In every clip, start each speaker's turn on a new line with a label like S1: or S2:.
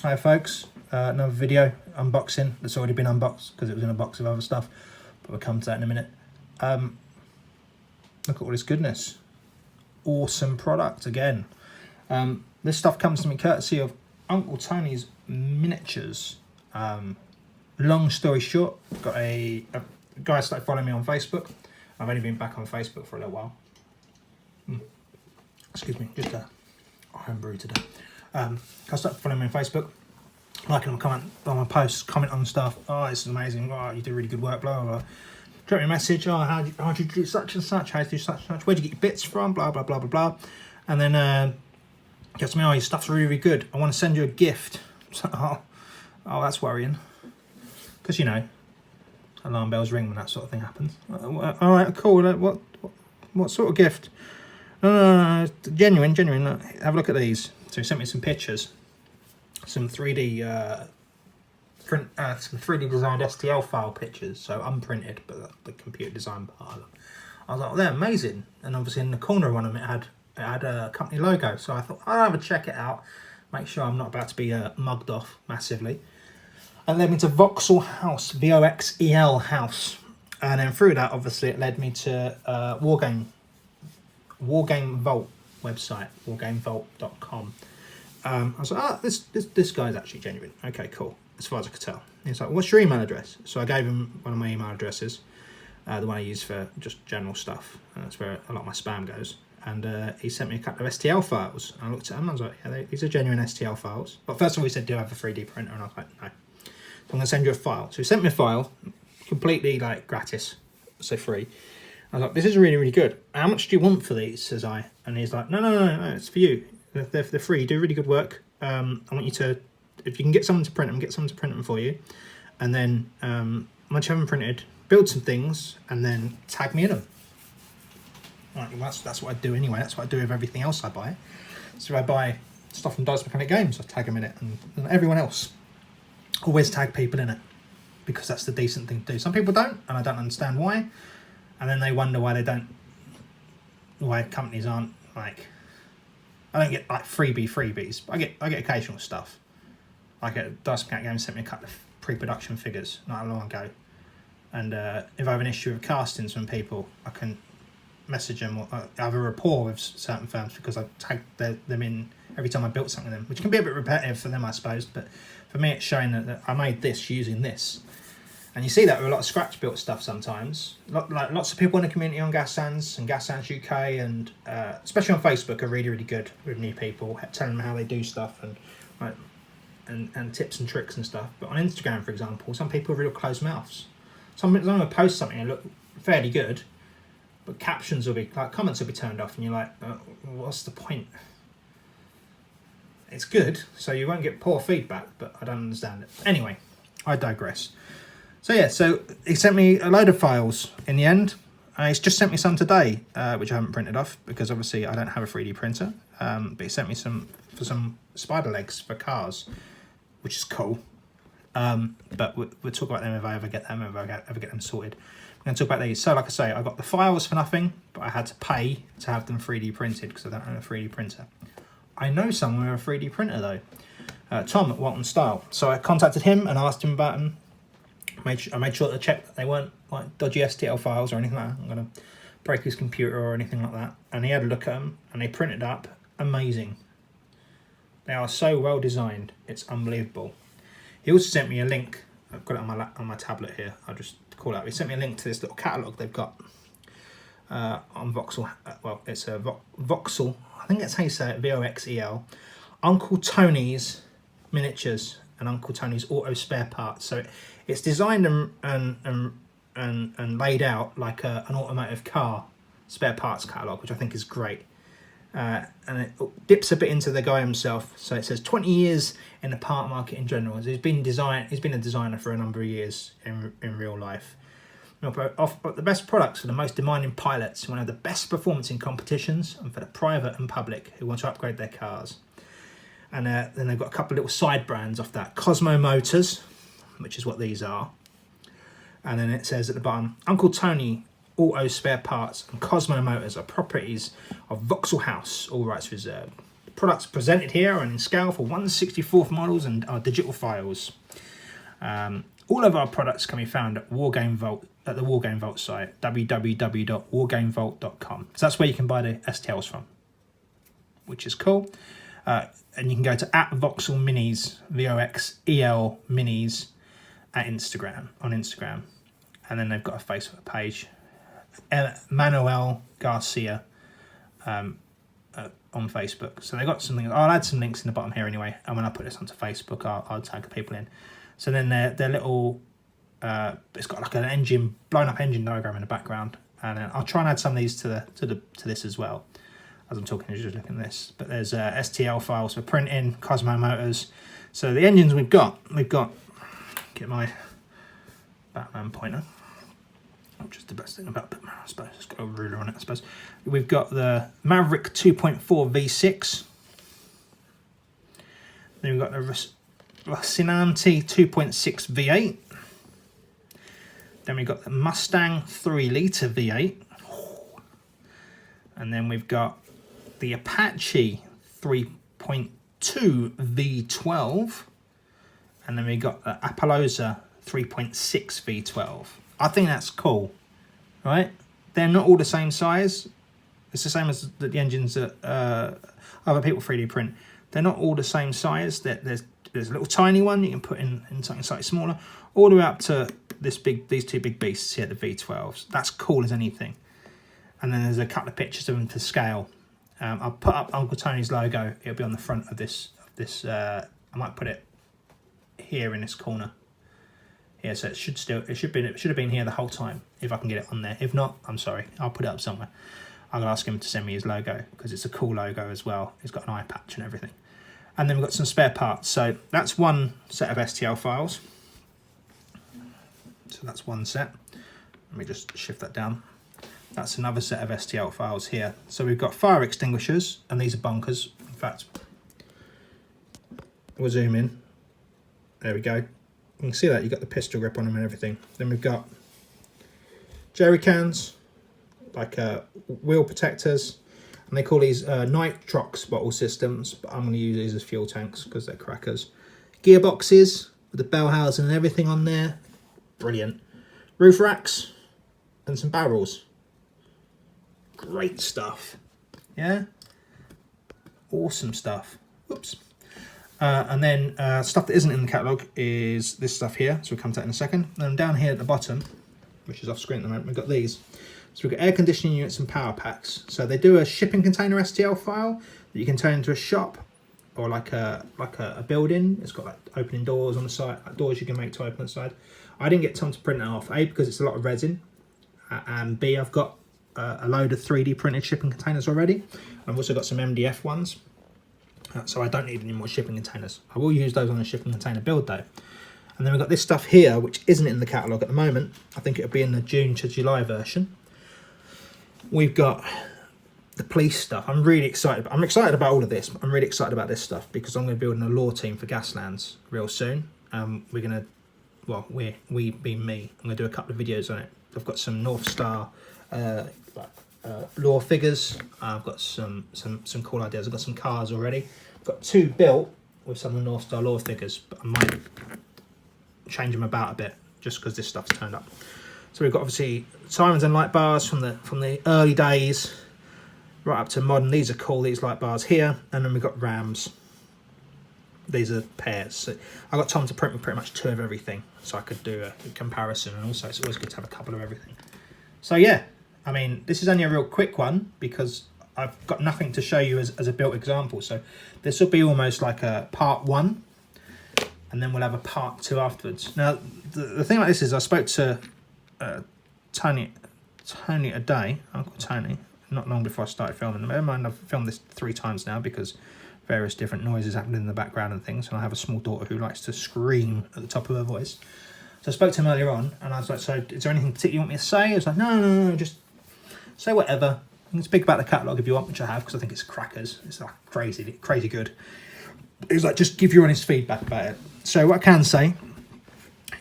S1: Hi folks, another video unboxing that's already been unboxed because it was in a box of other stuff, but we'll come to that in a minute. Look at all this goodness. Awesome product again. This stuff comes to me courtesy of Uncle Tony's Miniatures. Long story short, got a guy started following me on Facebook. I've only been back on Facebook for a little while. Excuse me, just a iron brew today. I started following me on Facebook, liking them, comment on my posts, comment on stuff. Oh, this is amazing. Oh, you do really good work, blah, blah, blah. Drop me a message. Oh, how do you do such and such? How do you do such and such? Where'd you get your bits from? Blah, blah, blah, blah, blah. And then gets me, oh, your stuff's really, really good. I want to send you a gift. So, oh, that's worrying. Because, you know, alarm bells ring when that sort of thing happens. All right, cool. What sort of gift? No, genuine. Look, have a look at these. So he sent me some pictures, some 3D some 3D designed STL file pictures, so unprinted, but the computer design part of them. I was like, well, they're amazing. And obviously in the corner of one of them, it had a company logo. So I thought, I'll have a check it out, make sure I'm not about to be mugged off massively. And led me to Voxel House, VOXEL House. And then through that, obviously, it led me to Wargame Vault website, wargamevault.com. I was like, oh, this guy's actually genuine. Okay, cool. As far as I could tell. He's like, what's your email address? So I gave him one of my email addresses, the one I use for just general stuff. And that's where a lot of my spam goes. And he sent me a couple of STL files. And I looked at them and I was like, yeah, these are genuine STL files. But first of all, he said, do you have a 3D printer? And I was like, no. So I'm going to send you a file. So he sent me a file, completely like gratis, so free. I was like, this is really, really good. How much do you want for these, says I? And he's like, no, it's for you. They're free. You do really good work. I want you to, if you can get someone to print them, get someone to print them for you. And then once you have them printed, build some things and then tag me in them. Right, well, that's what I do anyway. That's what I do with everything else I buy. So if I buy stuff from Dice Mechanic Games, I tag them in it. And everyone else, always tag people in it. Because that's the decent thing to do. Some people don't, and I don't understand why. And then they wonder why why companies aren't like, I don't get like freebies, but I get occasional stuff. Like at Dice Mechanic Games sent me a couple of pre-production figures not long ago. And if I have an issue with castings from people, I can message them or I have a rapport with certain firms because I tag them in every time I built something with them, which can be a bit repetitive for them, I suppose. But for me, it's showing that I made this using this. And you see that with a lot of scratch-built stuff sometimes. Like lots of people in the community on Gaslands and Gaslands UK and especially on Facebook are really, really good with new people, telling them how they do stuff and tips and tricks and stuff. But on Instagram, for example, some people are real closed mouths. Someone will post something and look fairly good, but captions will be, like comments will be turned off and you're like, what's the point? It's good, so you won't get poor feedback, but I don't understand it. Anyway, I digress. So yeah, so he sent me a load of files in the end. He's just sent me some today, which I haven't printed off because obviously I don't have a 3D printer. But he sent me some spider legs for cars, which is cool. But we'll talk about them if I ever get them, sorted. I'm going to talk about these. So like I say, I got the files for nothing, but I had to pay to have them 3D printed because I don't own a 3D printer. I know someone with a 3D printer though, Tom at Walton Style. So I contacted him and asked him about them. I made sure to check that they weren't like dodgy STL files or anything like that. I'm going to break his computer or anything like that. And he had a look at them and they printed up amazing. They are so well designed. It's unbelievable. He also sent me a link. I've got it on my tablet here. I'll just call it out. He sent me a link to this little catalogue they've got on Voxel. Well, it's a Voxel. I think that's how you say it. VOXEL. Uncle Tony's Miniatures and Uncle Tony's Auto Spare Parts. So it's designed and laid out like an automotive car spare parts catalogue, which I think is great. And it dips a bit into the guy himself. So it says 20 years in the part market in general. He's been a designer for a number of years in real life. Offer the best products for the most demanding pilots who want to have the best performance in competitions and for the private and public who want to upgrade their cars. And then they've got a couple of little side brands off that. Cosmo Motors, which is what these are. And then it says at the bottom, Uncle Tony Auto Spare Parts and Cosmo Motors are properties of Voxel House, all rights reserved. products presented here are in scale for 1/64 models and are digital files. All of our products can be found at Wargame Vault, at the Wargame Vault site, www.wargamevault.com. So that's where you can buy the STLs from, which is cool. And you can go to @Voxel Minis, VOXEL Minis, on Instagram. And then they've got a Facebook page, Manuel Garcia, on Facebook. So they've got something. I'll add some links in the bottom here anyway. And when I put this onto Facebook, I'll tag people in. So then their little, it's got like an blown up engine diagram in the background. And then I'll try and add some of these to this as well. As I'm talking, just looking at this. But there's STL files for printing, Cosmo motors. So the engines we've got, get my Batman pointer, which is the best thing about Batman, I suppose. It's got a ruler on it, I suppose. We've got the Maverick 2.4 V6. Then we've got the Rocinante 2.6 V8. Then we've got the Mustang 3 litre V8. And then we've got the Apache 3.2 V12. And then we got the Appaloosa 3.6 V12. I think that's cool, right? They're not all the same size. It's the same as the engines that other people 3D print. They're not all the same size. There's a little tiny one you can put in something slightly smaller, all the way up to these two big beasts here, the V12s. That's cool as anything. And then there's a couple of pictures of them to scale. I'll put up Uncle Tony's logo. It'll be on the front of this. I might put it here in this corner. Yeah, so it should have been here the whole time if I can get it on there. If not, I'm sorry. I'll put it up somewhere. I'll ask him to send me his logo because it's a cool logo as well. It's got an eye patch and everything. And then we've got some spare parts. So that's one set of STL files. So that's one set. Let me just shift that down. That's another set of STL files here. So we've got fire extinguishers, and these are bunkers. In fact, we'll zoom in. There we go. You can see that you've got the pistol grip on them and everything. Then we've got jerry cans, like wheel protectors, and they call these nitrox bottle systems, but I'm going to use these as fuel tanks because they're crackers. Gearboxes with the bell housing and everything on there. Brilliant. Roof racks and some barrels. Great stuff. Yeah? Awesome stuff. Whoops. And then stuff that isn't in the catalogue is this stuff here. So we'll come to that in a second. And down here at the bottom, which is off screen at the moment, we've got these. So we've got air conditioning units and power packs. So they do a shipping container STL file that you can turn into a shop or like a building. It's got like opening doors on the side, like doors you can make to open the side. I didn't get time to print it off, A, because it's a lot of resin, and B, I've got a load of 3D printed shipping containers already. I've also got some MDF ones, so I don't need any more shipping containers. I will use those on the shipping container build though. And then we've got this stuff here, which isn't in the catalogue at the moment. I think it'll be in the June to July version. We've got the police stuff. I'm really excited. I'm excited about all of this. I'm really excited about this stuff because I'm going to be building a lore team for Gaslands real soon. We're going to, well, we being me, I'm going to do a couple of videos on it. I've got some North Star lore figures. I've got some cool ideas. I've got some cars already. I've got 2 built with some of the North Star lore figures, but I might change them about a bit just because this stuff's turned up. So we've got obviously sirens and light bars from the early days right up to modern. These are cool, these light bars here. And then we've got rams. These are pairs. So I got time to print pretty much 2 of everything, so I could do a comparison, and also it's always good to have a couple of everything. So yeah, I mean, this is only a real quick one because I've got nothing to show you as a built example. So this will be almost like a part 1, and then we'll have a part 2 afterwards. Now, the thing like this is I spoke to Tony a day, Uncle Tony, not long before I started filming. Never mind, I've filmed this 3 times now because various different noises happening in the background and things, and I have a small daughter who likes to scream at the top of her voice. So I spoke to him earlier on, and I was like, so is there anything particular you want me to say? He was like, no, just say whatever. You can speak about the catalogue if you want, which I have, because I think it's crackers. It's like crazy good. He was like, just give your honest feedback about it. So what I can say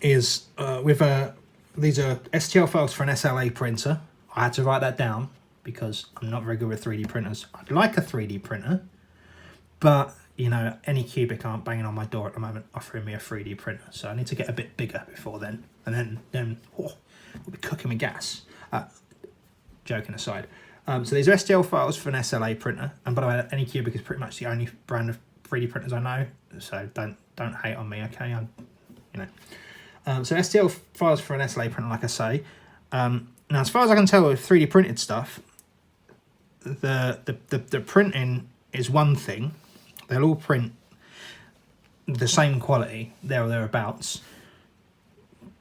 S1: is these are STL files for an SLA printer. I had to write that down because I'm not very good with 3D printers. I'd like a 3D printer, But, you know, any cubic aren't banging on my door at the moment offering me a 3D printer. So I need to get a bit bigger before then. And then we'll be cooking with gas. Joking aside. So these are STL files for an SLA printer. And by the way, Anycubic is pretty much the only brand of 3D printers I know. So don't hate on me, okay? So STL files for an SLA printer, like I say. Now, as far as I can tell with 3D printed stuff, the printing is one thing. They'll all print the same quality, there or thereabouts.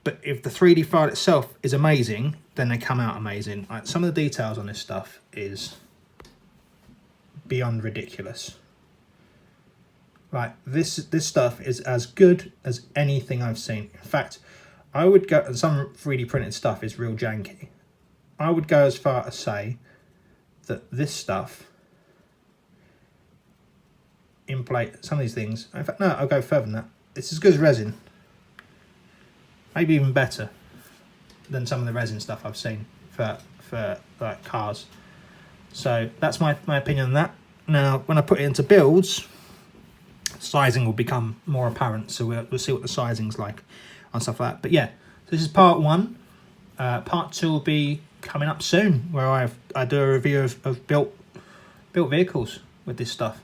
S1: But if the 3D file itself is amazing, then they come out amazing. Like, some of the details on this stuff is beyond ridiculous. Like, this stuff is as good as anything I've seen. In fact, I would go, some 3D printed stuff is real janky. I would go as far as say that this stuff, some of these things, in fact, no, I'll go further than that. It's as good as resin. Maybe even better than some of the resin stuff I've seen for like cars. So that's my opinion on that. Now, when I put it into builds, sizing will become more apparent. So we'll see what the sizing's like and stuff like that. But yeah, so this is part one. Part two will be coming up soon, where I do a review of built vehicles with this stuff.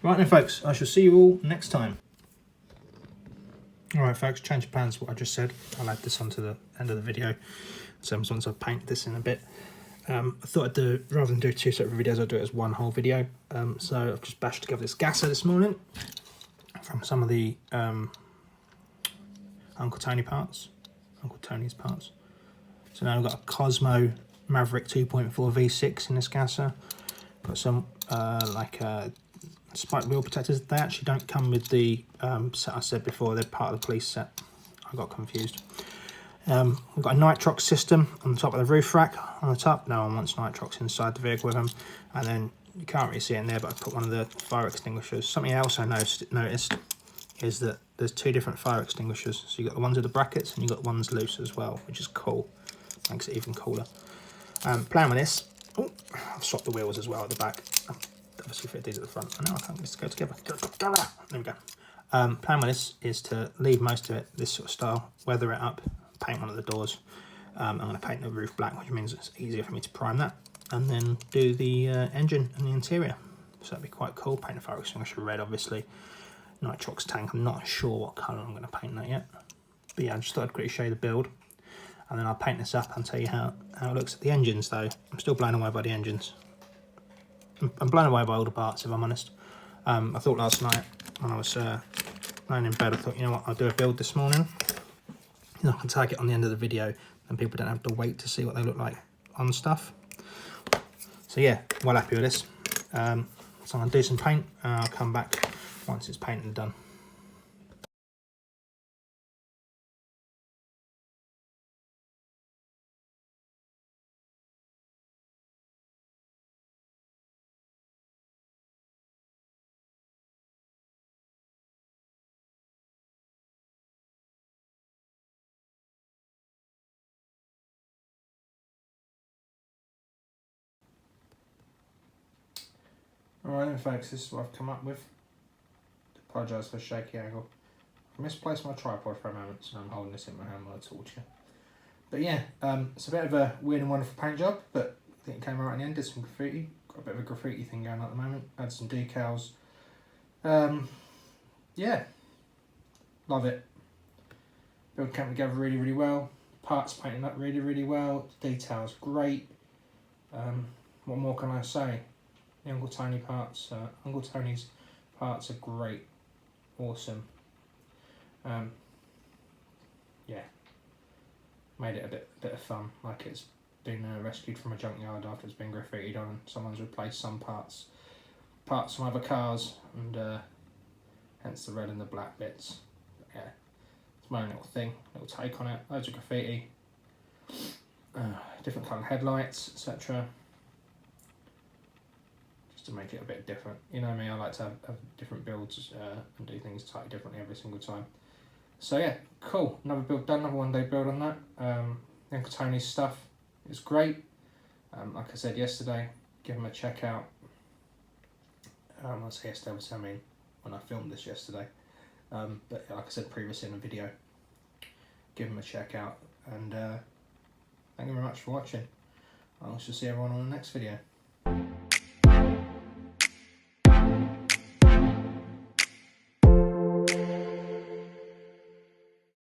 S1: Right then, folks, I shall see you all next time. Alright, folks, change of plans, what I just said. I'll add this onto the end of the video. So once I've painted this in a bit. I thought I'd do, rather than do two separate videos, I'd do it as one whole video. So I've just bashed together this gasser this morning from some of the Uncle Tony's parts. So now I've got a Cosmo Maverick 2.4 V6 in this gasser. Got some spiked wheel protectors. They actually don't come with the set I said before. They're part of the police set. I got confused. We've got a nitrox system on the top of the roof rack on the top. No one wants nitrox inside the vehicle with them. And then you can't really see it in there, but I put one of the fire extinguishers. Something else I noticed is that there's two different fire extinguishers. So you've got the ones with the brackets and you've got the ones loose as well, which is cool. Makes it even cooler. Playing with this. Oh, I've swapped the wheels as well at the back. Obviously fit these at the front. I know I can't get this to go together. There we go. Plan with this is to leave most of it this sort of style, weather it up, paint one of the doors. I'm going to paint the roof black, which means it's easier for me to prime that, and then do the engine and the interior. So that'd be quite cool. Paint the fire extinguisher red, obviously. Nitrox tank, I'm not sure what colour I'm going to paint that yet. But yeah, I just thought I'd quickly show you the build. And then I'll paint this up and tell you how it looks at the engines though. I'm still blown away by the engines. I'm blown away by all the parts, if I'm honest. I thought last night when I was laying in bed, I thought, you know what, I'll do a build this morning. You know, I can tag it on the end of the video and people don't have to wait to see what they look like on stuff. So yeah, well happy with this. So I'm going to do some paint and I'll come back once it's painted and done. Alright then folks, this is what I've come up with. Apologise for the shaky angle. I misplaced my tripod for a moment, so I'm holding this in my hand while I talk to you. But yeah, it's a bit of a weird and wonderful paint job, but I think it came out in the end. Did some graffiti, got a bit of a graffiti thing going on at the moment. Add some decals. Yeah, love it. Build came together really, really well. Parts painted up really, really well. The details great. What more can I say? The Uncle Tony's parts are great, awesome. Yeah, made it a bit of fun, like it's been rescued from a junkyard after it's been graffitied on. Someone's replaced some parts from other cars, and hence the red and the black bits. But yeah, it's my own little thing, little take on it. Loads of graffiti, different coloured headlights, etc. To make it a bit different. You know me, I like to have different builds and do things slightly differently every single time. So yeah, cool. Another build done, another one day build on that. Uncle Tony's stuff is great. Like I said yesterday, give him a check out. I say yesterday, obviously I mean when I filmed this yesterday. But like I said previously in the video, give them a check out, and thank you very much for watching. I shall see everyone on the next video.